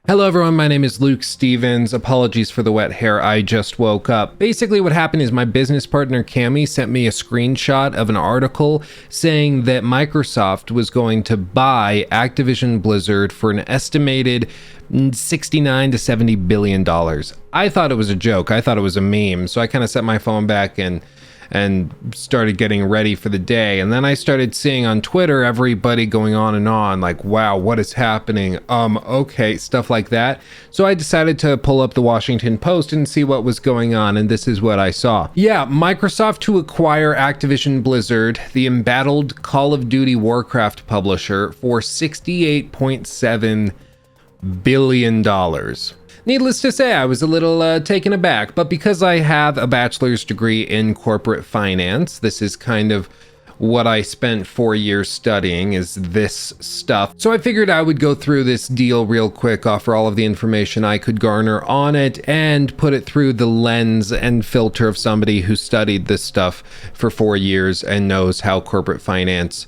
Hello everyone, my name is Luke Stevens. Apologies for the wet hair, I just woke up. Basically what happened is my business partner Cami sent me a screenshot of an article saying that Microsoft was going to buy Activision Blizzard for an estimated 69 to 70 billion dollars. I thought it was a joke, I thought it was a meme, so I kind of set my phone back and started getting ready for the day. And then I started seeing on Twitter everybody going on and on like, wow, what is happening? Okay, stuff like that. So I decided to pull up the Washington Post and see what was going on, and this is what I saw. Yeah, Microsoft to acquire Activision Blizzard, the embattled Call of Duty Warcraft publisher, for $68.7 billion. Needless to say, I was a little taken aback, but because I have a bachelor's degree in corporate finance, this is kind of what I spent 4 years studying, is this stuff. So I figured I would go through this deal real quick, offer all of the information I could garner on it, and put it through the lens and filter of somebody who studied this stuff for 4 years and knows how corporate finance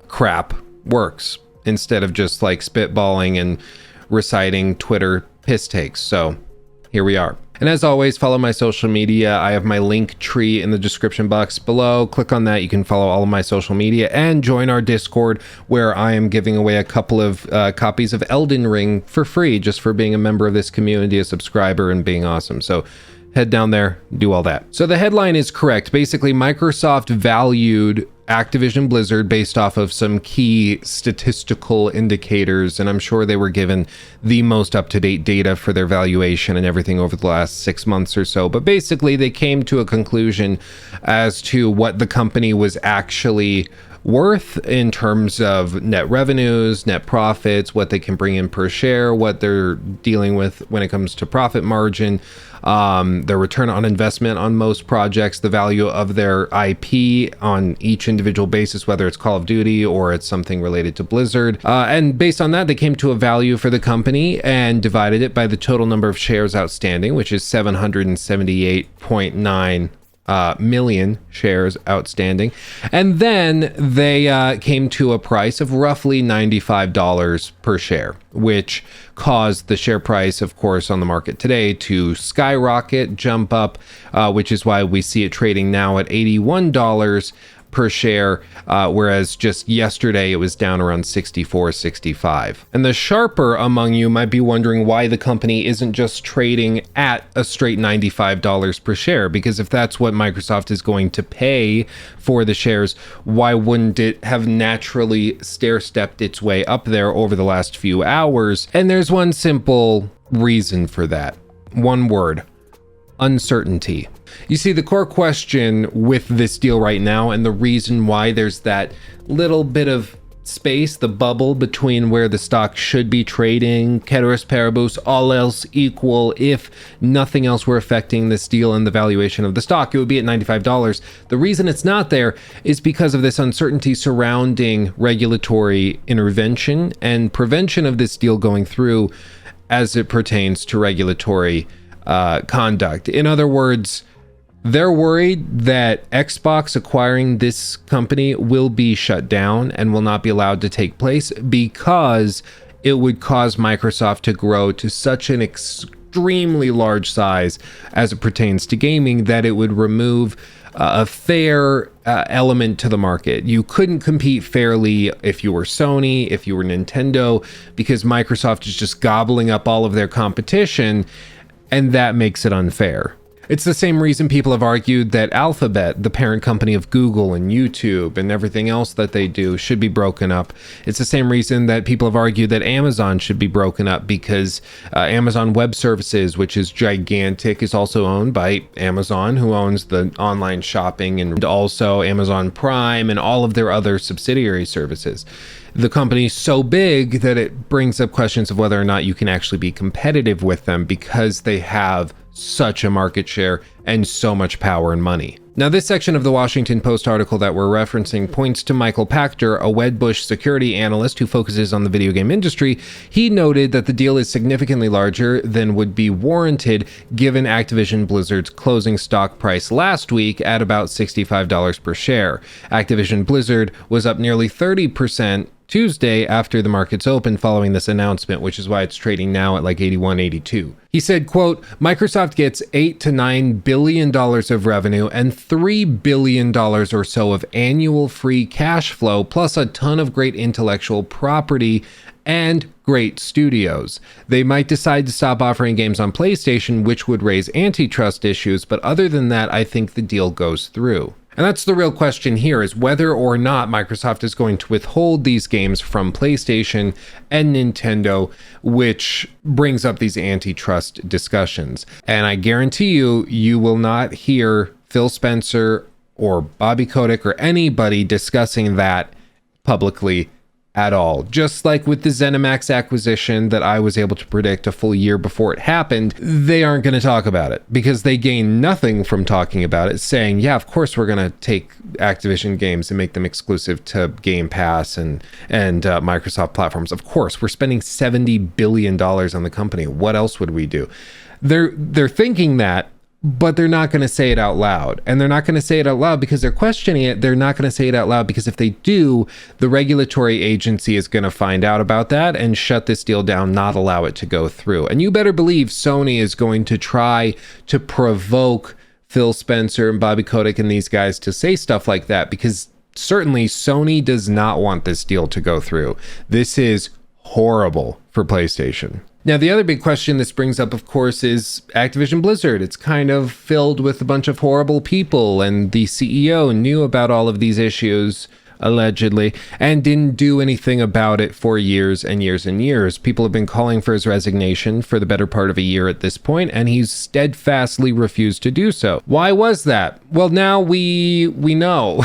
crap works, instead of just like spitballing and reciting Twitter piss takes. So here we are. And as always, follow my social media. I have my link tree in the description box below. Click on that. You can follow all of my social media and join our Discord, where I am giving away a couple of copies of Elden Ring for free, just for being a member of this community, a subscriber, and being awesome. So head down there, do all that. So the headline is correct. Basically, Microsoft valued Activision Blizzard based off of some key statistical indicators, and I'm sure they were given the most up-to-date data for their valuation and everything over the last 6 months or so. But basically, they came to a conclusion as to what the company was actually worth in terms of net revenues, net profits, what they can bring in per share, what they're dealing with when it comes to profit margin, their return on investment on most projects, the value of their IP on each individual basis, whether it's Call of Duty or it's something related to Blizzard. And based on that, they came to a value for the company and divided it by the total number of shares outstanding, which is 778.9 million shares outstanding. And then they came to a price of roughly $95 per share, which caused the share price, of course, on the market today to skyrocket, jump up, which is why we see it trading now at $81 per share, whereas just yesterday it was down around 64, 65. And the sharper among you might be wondering why the company isn't just trading at a straight $95 per share, because if that's what Microsoft is going to pay for the shares, why wouldn't it have naturally stair-stepped its way up there over the last few hours? And there's one simple reason for that. One word: uncertainty. You see, the core question with this deal right now, and the reason why there's that little bit of space, the bubble between where the stock should be trading, ceteris paribus, all else equal, if nothing else were affecting this deal and the valuation of the stock, it would be at $95. The reason it's not there is because of this uncertainty surrounding regulatory intervention and prevention of this deal going through as it pertains to regulatory conduct. In other words, they're worried that Xbox acquiring this company will be shut down and will not be allowed to take place because it would cause Microsoft to grow to such an extremely large size as it pertains to gaming that it would remove a fair element to the market. You couldn't compete fairly if you were Sony, if you were Nintendo, because Microsoft is just gobbling up all of their competition, and that makes it unfair. It's the same reason people have argued that Alphabet, the parent company of Google and YouTube and everything else that they do, should be broken up. It's the same reason that people have argued that Amazon should be broken up, because Amazon Web Services, which is gigantic, is also owned by Amazon, who owns the online shopping, and also Amazon Prime and all of their other subsidiary services. The company's so big that it brings up questions of whether or not you can actually be competitive with them, because they have such a market share and so much power and money. Now, this section of the Washington Post article that we're referencing points to Michael Pachter, a Wedbush security analyst who focuses on the video game industry. He noted that the deal is significantly larger than would be warranted given Activision Blizzard's closing stock price last week at about $65 per share. Activision Blizzard was up nearly 30% Tuesday after the markets opened following this announcement, which is why it's trading now at like 81, 82. He said, quote, Microsoft gets $8 to $9 billion of revenue and $3 billion or so of annual free cash flow, plus a ton of great intellectual property and great studios. They might decide to stop offering games on PlayStation, which would raise antitrust issues, but other than that, I think the deal goes through. And that's the real question here, is whether or not Microsoft is going to withhold these games from PlayStation and Nintendo, which brings up these antitrust discussions. And I guarantee you, you will not hear Phil Spencer or Bobby Kotick or anybody discussing that publicly at all. Just like with the ZeniMax acquisition that I was able to predict a full year before it happened, they aren't going to talk about it because they gain nothing from talking about it, saying, yeah, of course we're going to take Activision games and make them exclusive to Game Pass and Microsoft platforms. Of course, we're spending $70 billion on the company. What else would we do? They're thinking that, but they're not going to say it out loud. And they're not going to say it out loud because they're questioning it. They're not going to say it out loud because if they do, the regulatory agency is going to find out about that and shut this deal down, not allow it to go through. And you better believe Sony is going to try to provoke Phil Spencer and Bobby Kotick and these guys to say stuff like that, because certainly Sony does not want this deal to go through. This is horrible for PlayStation. Now, the other big question this brings up, of course, is Activision Blizzard. It's kind of filled with a bunch of horrible people, and the CEO knew about all of these issues, allegedly, and didn't do anything about it for years and years and years. People have been calling for his resignation for the better part of a year at this point, and he's steadfastly refused to do so. Why was that? Well, now we know.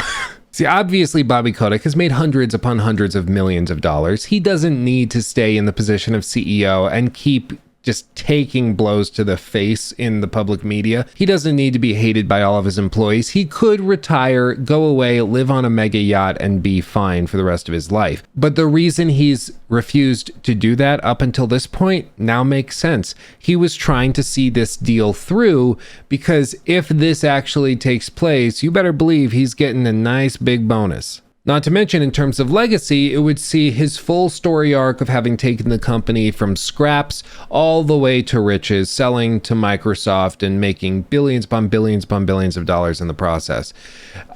See, obviously, Bobby Kotick has made hundreds upon hundreds of millions of dollars. He doesn't need to stay in the position of CEO and keep just taking blows to the face in the public media. He doesn't need to be hated by all of his employees. He could retire, go away, live on a mega yacht, and be fine for the rest of his life. But the reason he's refused to do that up until this point now makes sense. He was trying to see this deal through, because if this actually takes place, you better believe he's getting a nice big bonus. Not to mention, in terms of legacy, it would see his full story arc of having taken the company from scraps all the way to riches, selling to Microsoft and making billions upon billions upon billions of dollars in the process.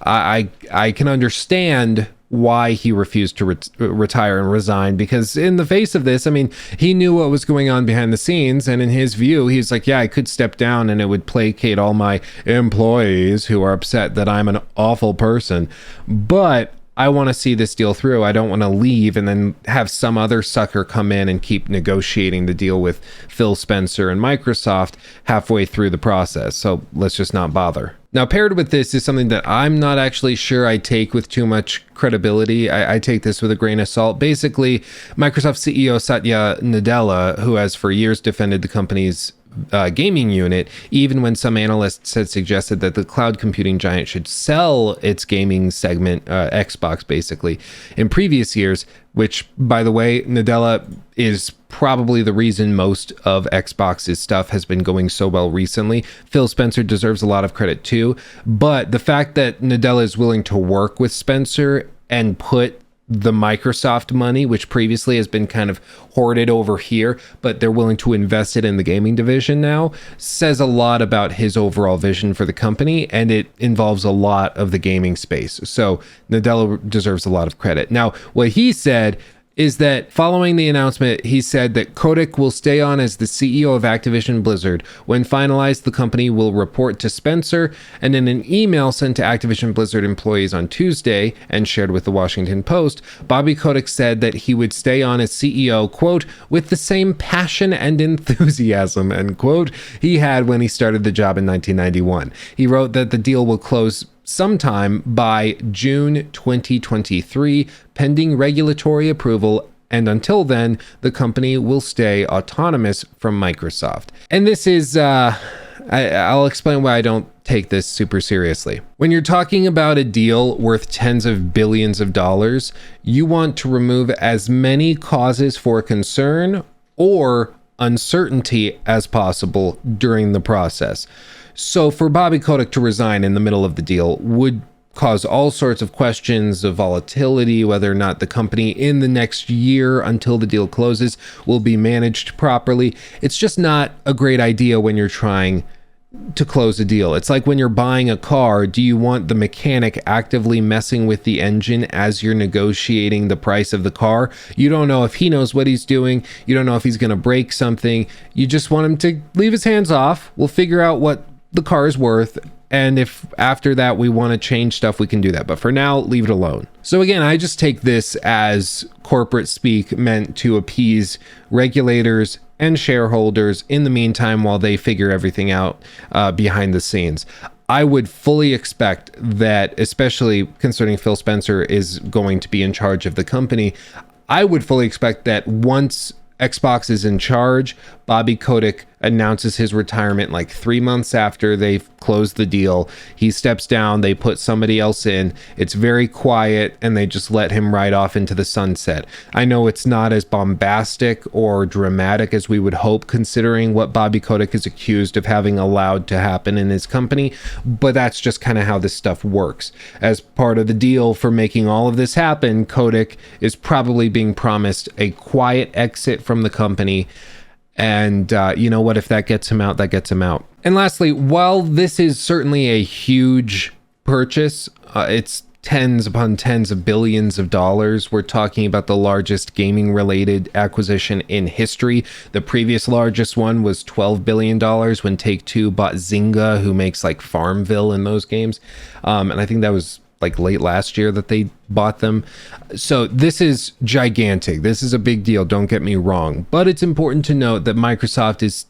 I can understand why he refused to retire and resign, because in the face of this, I mean, he knew what was going on behind the scenes, and in his view, he's like, yeah, I could step down and it would placate all my employees who are upset that I'm an awful person, but I want to see this deal through. I don't want to leave and then have some other sucker come in and keep negotiating the deal with Phil Spencer and Microsoft halfway through the process. So let's just not bother. Now, paired with this is something that I'm not actually sure I take with too much credibility. I take this with a grain of salt. Basically, Microsoft CEO Satya Nadella, who has for years defended the company's gaming unit, even when some analysts had suggested that the cloud computing giant should sell its gaming segment, Xbox basically, in previous years, which, by the way, Nadella is probably the reason most of Xbox's stuff has been going so well recently. Phil Spencer deserves a lot of credit too, but the fact that Nadella is willing to work with Spencer and put the Microsoft money, which previously has been kind of hoarded over here, but they're willing to invest it in the gaming division now, says a lot about his overall vision for the company, and it involves a lot of the gaming space. So Nadella deserves a lot of credit. Now, what he said is that following the announcement, he said that Kotick will stay on as the CEO of Activision Blizzard. When finalized, the company will report to Spencer, and in an email sent to Activision Blizzard employees on Tuesday and shared with the Washington Post, Bobby Kotick said that he would stay on as CEO, quote, with the same passion and enthusiasm, end quote, he had when he started the job in 1991. He wrote that the deal will close sometime by June 2023, pending regulatory approval, and until then, the company will stay autonomous from Microsoft. And this is, I'll explain why I don't take this super seriously. When you're talking about a deal worth tens of billions of dollars, you want to remove as many causes for concern or uncertainty as possible during the process. So for Bobby Kotick to resign in the middle of the deal would cause all sorts of questions of volatility, whether or not the company in the next year until the deal closes will be managed properly. It's just not a great idea when you're trying to close a deal. It's like when you're buying a car, do you want the mechanic actively messing with the engine as you're negotiating the price of the car? You don't know if he knows what he's doing. You don't know if he's going to break something. You just want him to leave his hands off. We'll figure out what the car is worth. And if after that we want to change stuff, we can do that. But for now, leave it alone. So again, I just take this as corporate speak meant to appease regulators and shareholders in the meantime while they figure everything out behind the scenes. I would fully expect that, especially concerning Phil Spencer is going to be in charge of the company, I would fully expect that once Xbox is in charge, Bobby Kotick announces his retirement like 3 months after they've closed the deal. He steps down, they put somebody else in. It's very quiet, and they just let him ride off into the sunset. I know it's not as bombastic or dramatic as we would hope, considering what Bobby Kotick is accused of having allowed to happen in his company, but that's just kind of how this stuff works. As part of the deal for making all of this happen, Kotick is probably being promised a quiet exit from the company. And you know what? If that gets him out, that gets him out. And lastly, while this is certainly a huge purchase, it's tens upon tens of billions of dollars. We're talking about the largest gaming-related acquisition in history. The previous largest one was $12 billion when Take-Two bought Zynga, who makes like Farmville in those games. And I think that was like late last year that they bought them. So this is gigantic. This is a big deal, don't get me wrong. But it's important to note that Microsoft is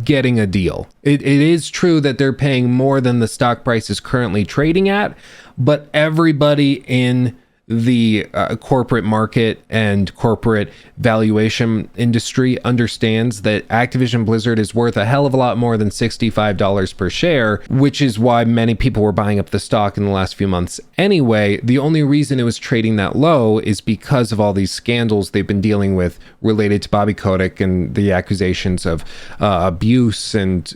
getting a deal. It is true that they're paying more than the stock price is currently trading at, but everybody in the corporate market and corporate valuation industry understands that Activision Blizzard is worth a hell of a lot more than $65 per share, which is why many people were buying up the stock in the last few months anyway. The only reason it was trading that low is because of all these scandals they've been dealing with related to Bobby Kotick and the accusations of abuse and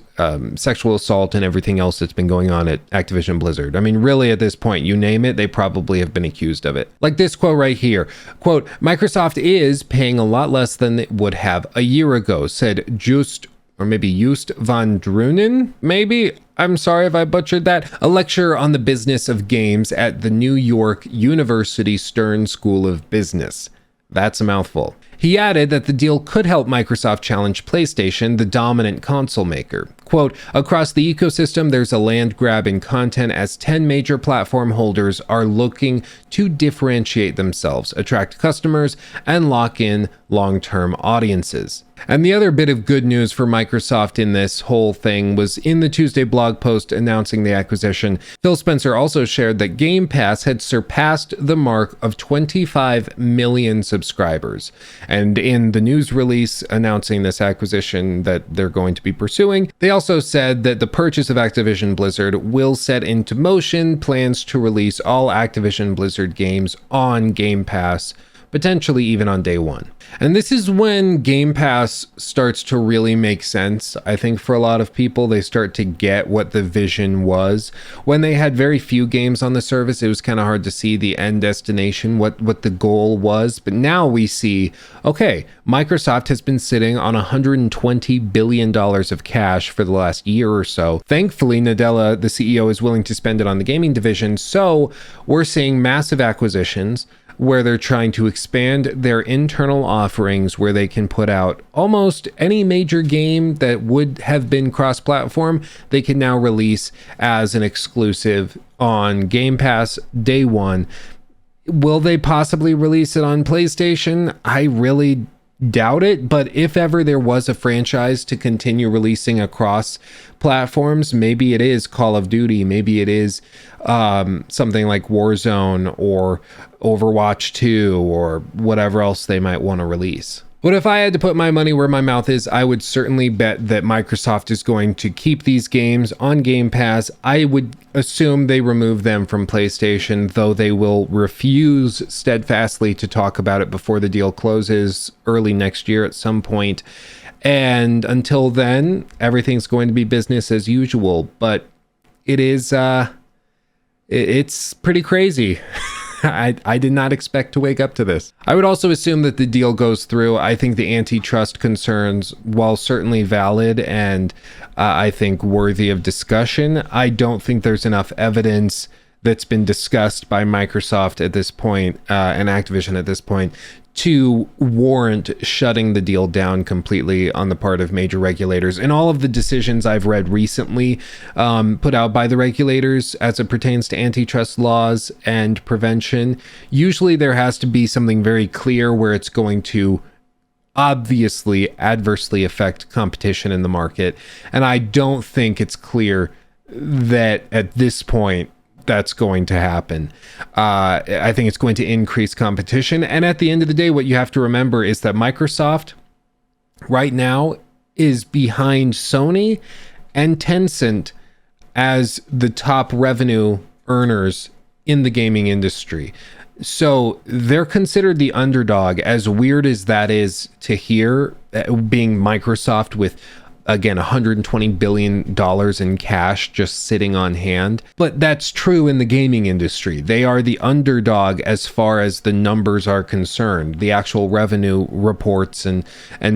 sexual assault and everything else that's been going on at Activision Blizzard. I mean, really, at this point, you name it, they probably have been accused of it. Like this quote right here, quote, "Microsoft is paying a lot less than it would have a year ago," said Just van Drunen, maybe? I'm sorry if I butchered that. A lecturer on the business of games at the New York University Stern School of Business. That's a mouthful. He added that the deal could help Microsoft challenge PlayStation, the dominant console maker. Quote, "Across the ecosystem, there's a land grab in content as 10 major platform holders are looking to differentiate themselves, attract customers, and lock in long-term audiences." And the other bit of good news for Microsoft in this whole thing was in the Tuesday blog post announcing the acquisition, Phil Spencer also shared that Game Pass had surpassed the mark of 25 million subscribers. And in the news release announcing this acquisition that they're going to be pursuing, they also said that the purchase of Activision Blizzard will set into motion plans to release all Activision Blizzard games on Game Pass, potentially even on day one. And this is when Game Pass starts to really make sense. I think for a lot of people, they start to get what the vision was. When they had very few games on the service, it was kind of hard to see the end destination, what the goal was. But now we see, okay, Microsoft has been sitting on $120 billion of cash for the last year or so. Thankfully, Nadella, the CEO, is willing to spend it on the gaming division. So we're seeing massive acquisitions where they're trying to expand their internal offerings, where they can put out almost any major game that would have been cross-platform, they can now release as an exclusive on Game Pass day one. Will they possibly release it on PlayStation? I really doubt it, but if ever there was a franchise to continue releasing across platforms, maybe it is Call of Duty, maybe it is something like Warzone or Overwatch 2 or whatever else they might want to release. But if I had to put my money where my mouth is, I would certainly bet that Microsoft is going to keep these games on Game Pass. I would assume they remove them from PlayStation, though they will refuse steadfastly to talk about it before the deal closes early next year at some point. And until then, everything's going to be business as usual. But it is It's pretty crazy. I did not expect to wake up to this. I would also assume that the deal goes through. I think the antitrust concerns, while certainly valid and I think worthy of discussion, I don't think there's enough evidence that's been discussed by Microsoft at this point and Activision at this point to warrant shutting the deal down completely on the part of major regulators. And all of the decisions I've read recently put out by the regulators as it pertains to antitrust laws and prevention, usually there has to be something very clear where it's going to obviously adversely affect competition in the market. And I don't think it's clear that at this point that's going to happen. I think it's going to increase competition. And at the end of the day, what you have to remember is that Microsoft right now is behind Sony and Tencent as the top revenue earners in the gaming industry. So they're considered the underdog, as weird as that is to hear, being Microsoft with, again, $120 billion in cash just sitting on hand. But that's true in the gaming industry. They are the underdog as far as the numbers are concerned, the actual revenue reports and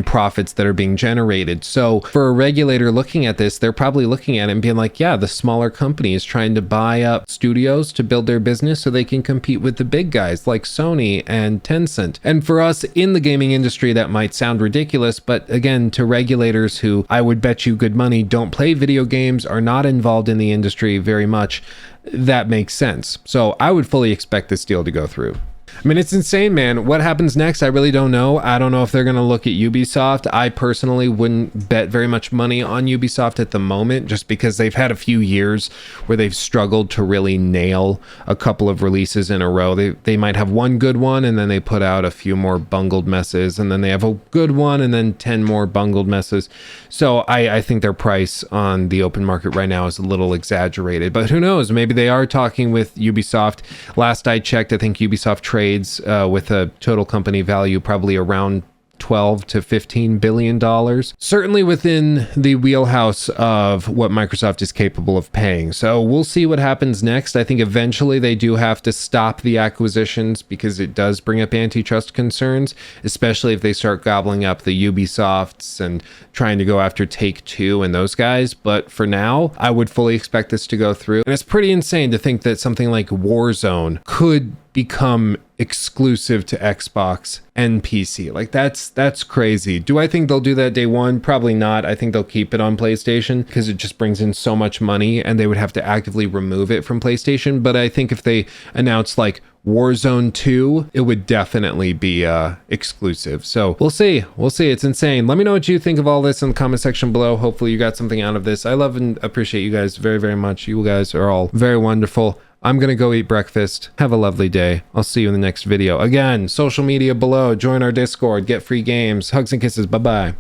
profits that are being generated. So for a regulator looking at this, they're probably looking at it and being like, yeah, the smaller company is trying to buy up studios to build their business so they can compete with the big guys like Sony and Tencent. And for us in the gaming industry, that might sound ridiculous, but again, to regulators who I would bet you good money don't play video games, are not involved in the industry very much, that makes sense. So I would fully expect this deal to go through. I mean, it's insane, man. What happens next? I really don't know. I don't know if they're going to look at Ubisoft. I personally wouldn't bet very much money on Ubisoft at the moment, just because they've had a few years where they've struggled to really nail a couple of releases in a row. They might have one good one, and then they put out a few more bungled messes, and then they have a good one, and then 10 more bungled messes. So I think their price on the open market right now is a little exaggerated, but who knows? Maybe they are talking with Ubisoft. Last I checked, I think Ubisoft trades with a total company value probably around 12 to 15 billion dollars, certainly within the wheelhouse of what Microsoft is capable of paying. So we'll see what happens next. I think eventually they do have to stop the acquisitions because it does bring up antitrust concerns, especially if they start gobbling up the Ubisofts and trying to go after Take-Two and those guys. But for now, I would fully expect this to go through. And it's pretty insane to think that something like Warzone could become exclusive to Xbox and PC. Like that's crazy. Do I think they'll do that day one? Probably not. I think they'll keep it on PlayStation because it just brings in so much money and they would have to actively remove it from PlayStation. But I think if they announce like Warzone 2, it would definitely be exclusive. So we'll see. It's insane. Let me know what you think of all this in the comment section below. Hopefully you got something out of this. I love and appreciate you guys very, very much. You guys are all very wonderful. I'm going to go eat breakfast. Have a lovely day. I'll see you in the next video. Again, social media below. Join our Discord. Get free games. Hugs and kisses. Bye-bye.